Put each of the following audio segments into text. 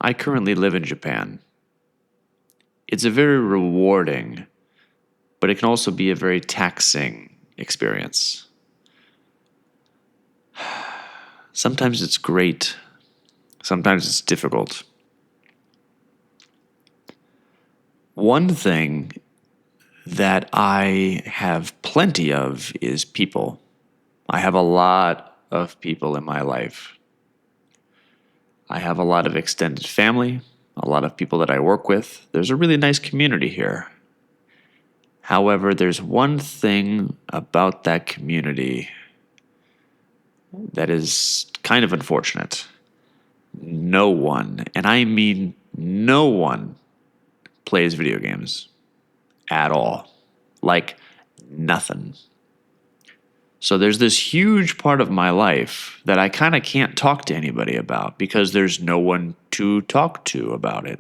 I currently live in Japan. It's a very rewarding, but it can also be a very taxing experience. Sometimes it's great, sometimes it's difficult. One thing that I have plenty of is people. I have a lot of people in my life. I have a lot of extended family, a lot of people that I work with. There's a really nice community here. However, there's one thing about that community that is kind of unfortunate. No one, and I mean no one, plays video games at all. Like nothing. So there's this huge part of my life that I kind of can't talk to anybody about because there's no one to talk to about it.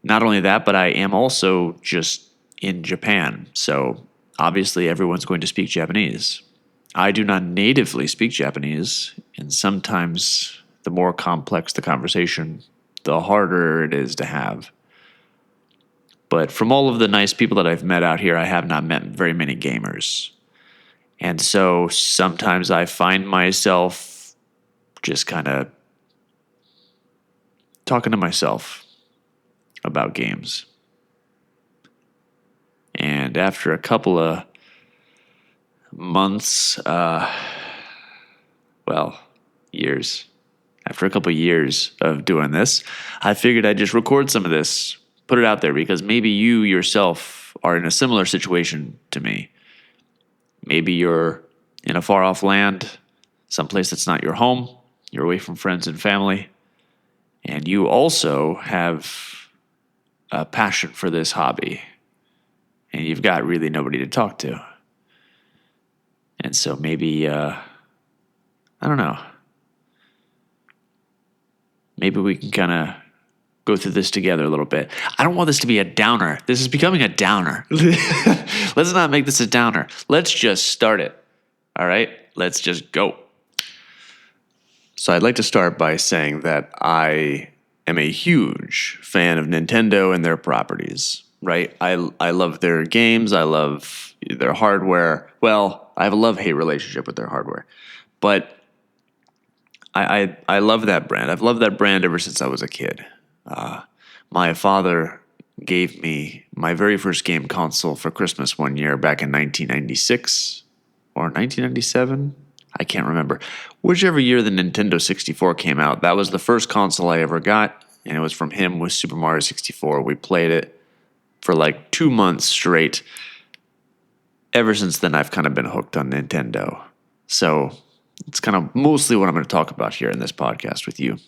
Not only that, but I am also just in Japan. So obviously everyone's going to speak Japanese. I do not natively speak Japanese, and sometimes the more complex the conversation, the harder it is to have. But from all of the nice people that I've met out here, I have not met very many gamers. And so sometimes I find myself just kind of talking to myself about games. And after a couple of months, years, after a couple of years of doing this, I figured I'd just record some of this, put it out there, because maybe you yourself are in a similar situation to me. Maybe you're in a far-off land, someplace that's not your home, you're away from friends and family, and you also have a passion for this hobby, and you've got really nobody to talk to. And so maybe, I don't know, maybe we can kind of go through this together a little bit. I don't want this to be a downer. This is becoming a downer. Let's not make this a downer. Let's just start it. All right? Let's just go. So I'd like to start by saying that I am a huge fan of Nintendo and their properties, right? I love their games. I love their hardware. Well, I have a love-hate relationship with their hardware. But I love that brand. I've loved that brand ever since I was a kid. My father gave me my very first game console for Christmas one year back in 1996 or 1997. I can't remember. Whichever year the Nintendo 64 came out, that was the first console I ever got, and it was from him with Super Mario 64. We played it for like 2 months straight. Ever since then, I've kind of been hooked on Nintendo. So it's kind of mostly what I'm going to talk about here in this podcast with you.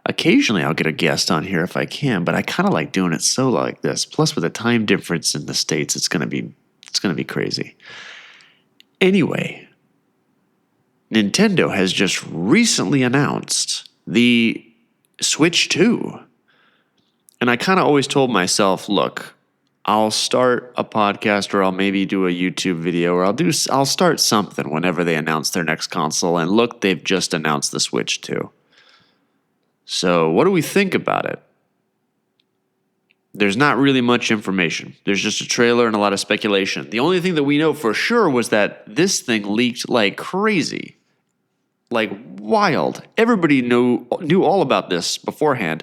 Occasionally I'll get a guest on here if I can, but I kind of like doing it solo like this. Plus, with the time difference in the States, it's gonna be crazy. Anyway, Nintendo has just recently announced the Switch 2. And I kind of always told myself, look, I'll start a podcast, or I'll maybe do a YouTube video, or I'll start something whenever they announce their next console. And look, they've just announced the Switch 2. So what do we think about it? There's not really much information. There's just a trailer and a lot of speculation. The only thing that we know for sure was that this thing leaked like crazy, like wild. Everybody knew all about this beforehand.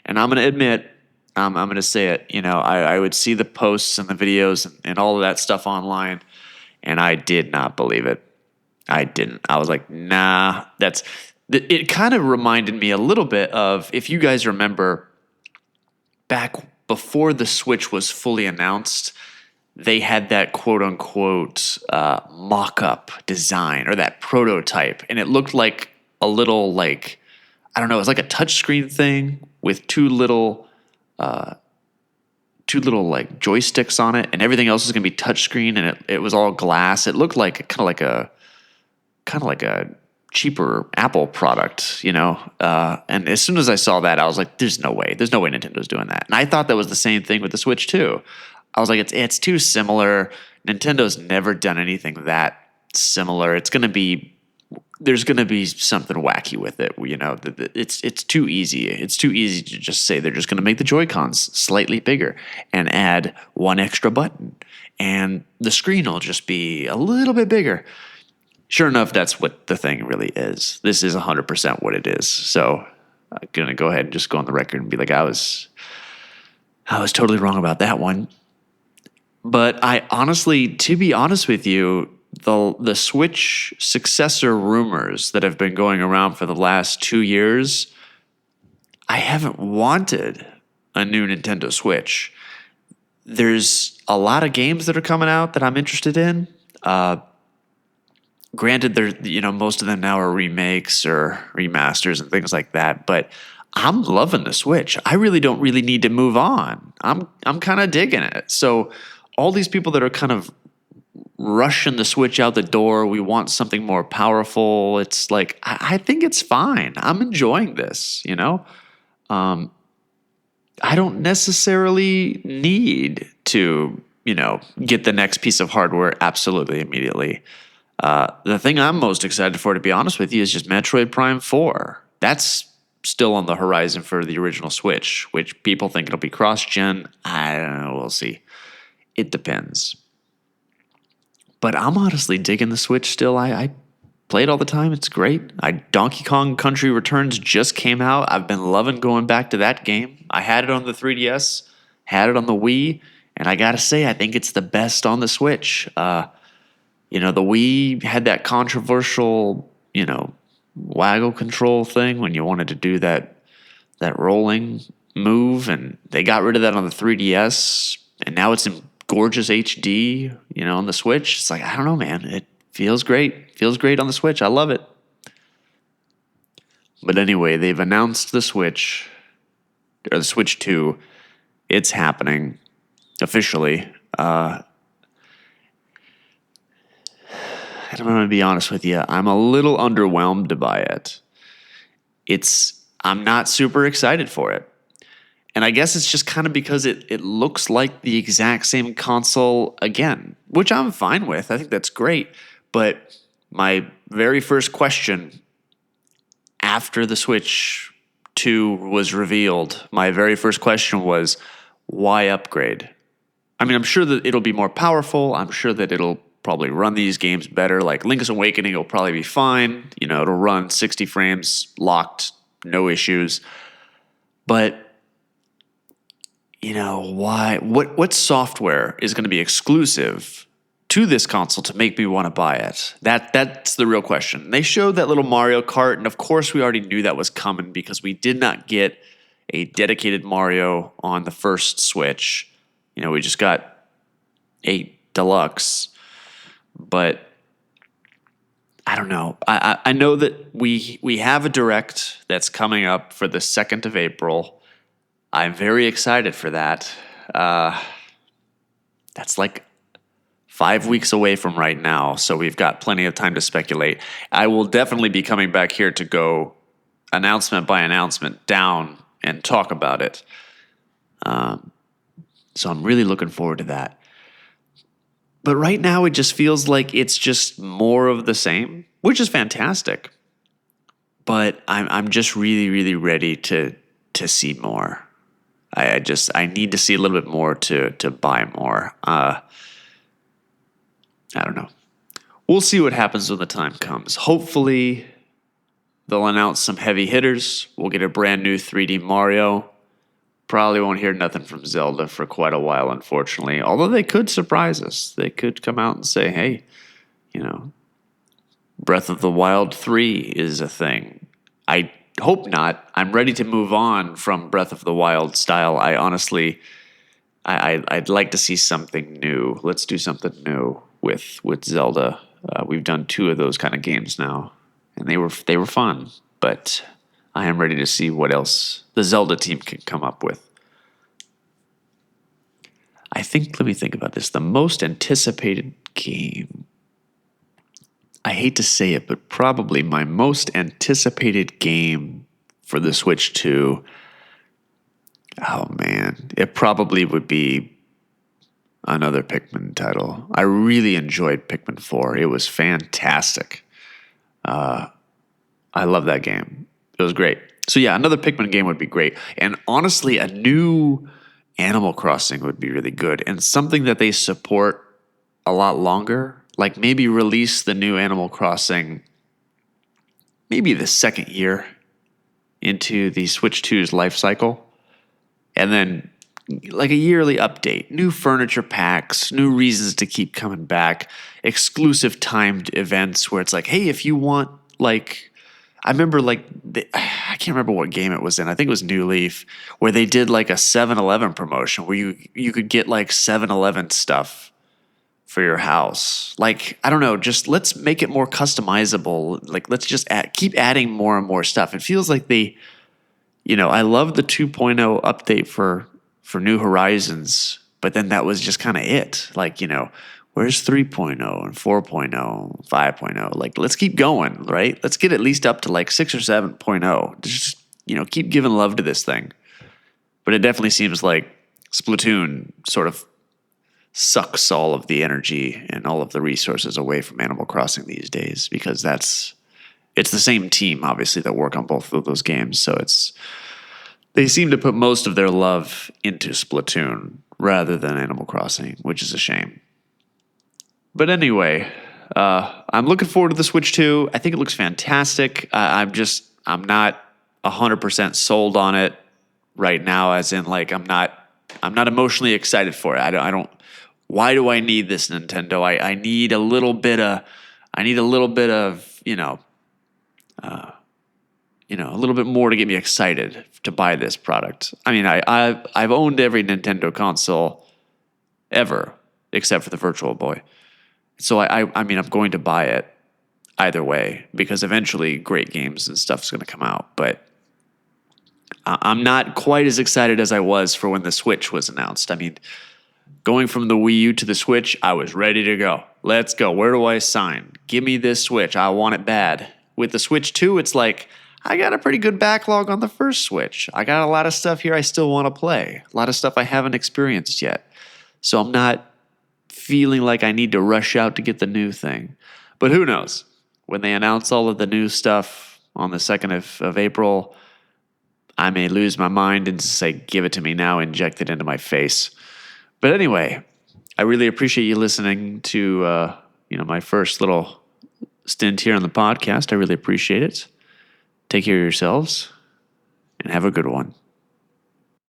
And I'm going to admit, I'm going to say it, I would see the posts and the videos and all of that stuff online, and I did not believe it. I didn't. I was like, nah, it kind of reminded me a little bit of, if you guys remember, back before the Switch was fully announced, they had that quote-unquote mock-up design, or that prototype, and it looked like a little, like, I don't know, it was like a touchscreen thing with two little like joysticks on it, and everything else was going to be touchscreen, and it was all glass. It looked like kind of like a cheaper Apple product, and as soon as I saw that, I was like, there's no way Nintendo's doing that. And I thought that was the same thing with the Switch too. I was like, it's too similar. Nintendo's never done anything that similar. It's going to be there's going to be something wacky with it. It's too easy. It's too easy to just say they're just going to make the Joy-Cons slightly bigger and add one extra button, and the screen will just be a little bit bigger. Sure enough, that's what the thing really is. This is 100% what it is. So I'm going to go ahead and just go on the record and be like, I was totally wrong about that one. But I honestly, to be honest with you, the Switch successor rumors that have been going around for the last 2 years, I haven't wanted a new Nintendo Switch. There's a lot of games that are coming out that I'm interested in. Granted, most of them now are remakes or remasters and things like that, but I'm loving the Switch. I really don't really need to move on. I'm kind of digging it. So all these people that are kind of rushing the Switch out the door, we want something more powerful. It's like, I think it's fine. I'm enjoying this, I don't necessarily need to, get the next piece of hardware absolutely immediately. The thing I'm most excited for, to be honest with you, is just Metroid Prime 4. That's still on the horizon for the original Switch, which people think it'll be cross-gen. I don't know. We'll see. It depends. But I'm honestly digging the Switch still. I play it all the time. It's great. Donkey Kong Country Returns just came out. I've been loving going back to that game. I had it on the 3DS, had it on the Wii, and I gotta say, I think it's the best on the Switch. The Wii had that controversial, waggle control thing when you wanted to do that rolling move, and they got rid of that on the 3DS, and now it's in gorgeous HD, on the Switch. It's like, I don't know, man. It feels great. Feels great on the Switch. I love it. But anyway, they've announced the Switch, or the Switch 2. It's happening officially. I'm going to be honest with you. I'm a little underwhelmed by it. I'm not super excited for it. And I guess it's just kind of because it looks like the exact same console again, which I'm fine with. I think that's great. But my very first question after the Switch 2 was revealed, my very first question was, why upgrade? I mean, I'm sure that it'll be more powerful. I'm sure that it'll probably run these games better. Like Link's Awakening will probably be fine. It'll run 60 frames locked, no issues. But why? What software is going to be exclusive to this console to make me want to buy it? That's the real question. They showed that little Mario Kart, and of course we already knew that was coming because we did not get a dedicated Mario on the first Switch. We just got 8 Deluxe, but I don't know. I know that we have a Direct that's coming up for the 2nd of April. I'm very excited for that. That's like 5 weeks away from right now, so we've got plenty of time to speculate. I will definitely be coming back here to go announcement by announcement down and talk about it. So I'm really looking forward to that. But right now, it just feels like it's just more of the same, which is fantastic. But I'm just really, really ready to see more. I need to see a little bit more to buy more. I don't know. We'll see what happens when the time comes. Hopefully, they'll announce some heavy hitters. We'll get a brand new 3D Mario. Probably won't hear nothing from Zelda for quite a while, unfortunately. Although they could surprise us. They could come out and say, hey, Breath of the Wild 3 is a thing. I hope not. I'm ready to move on from Breath of the Wild style. I honestly, I'd like to see something new. Let's do something new with Zelda. We've done 2 of those kind of games now, and they were fun. But I am ready to see what else the Zelda team can come up with. Let me think about this. The most anticipated game. I hate to say it, but probably my most anticipated game for the Switch 2. Oh man, it probably would be another Pikmin title. I really enjoyed Pikmin 4. It was fantastic. I love that game. It was great. So yeah, another Pikmin game would be great. And honestly, a new Animal Crossing would be really good. And something that they support a lot longer. Like maybe release the new Animal Crossing maybe the second year into the Switch 2's life cycle. And then like a yearly update, new furniture packs, new reasons to keep coming back, exclusive timed events where it's like, hey, if you want like I remember I can't remember what game it was in. I think it was New Leaf, where they did like a 7-Eleven promotion where you could get like 7-Eleven stuff for your house. Like, I don't know, just let's make it more customizable. Like, let's just keep adding more and more stuff. It feels like I love the 2.0 update for New Horizons, but then that was just kind of it. Like, where's 3.0 and 4.0, 5.0? Like, let's keep going, right? Let's get at least up to like 6 or 7.0. Just, keep giving love to this thing. But it definitely seems like Splatoon sort of sucks all of the energy and all of the resources away from Animal Crossing these days, because it's the same team, obviously, that work on both of those games. So they seem to put most of their love into Splatoon rather than Animal Crossing, which is a shame. But anyway, I'm looking forward to the Switch 2. I think it looks fantastic. I'm not 100% sold on it right now, as in like I'm not emotionally excited for it. I don't. Why do I need this Nintendo? I need a little bit of a little bit more to get me excited to buy this product. I mean, I've owned every Nintendo console ever except for the Virtual Boy. So I mean, I'm going to buy it either way, because eventually great games and stuff's going to come out. But I'm not quite as excited as I was for when the Switch was announced. I mean, going from the Wii U to the Switch, I was ready to go. Let's go. Where do I sign? Give me this Switch. I want it bad. With the Switch 2, it's like, I got a pretty good backlog on the first Switch. I got a lot of stuff here I still want to play. A lot of stuff I haven't experienced yet. So I'm not feeling like I need to rush out to get the new thing. But who knows? When they announce all of the new stuff on the 2nd of April, I may lose my mind and say, give it to me now, inject it into my face. But anyway, I really appreciate you listening to my first little stint here on the podcast. I really appreciate it. Take care of yourselves and have a good one.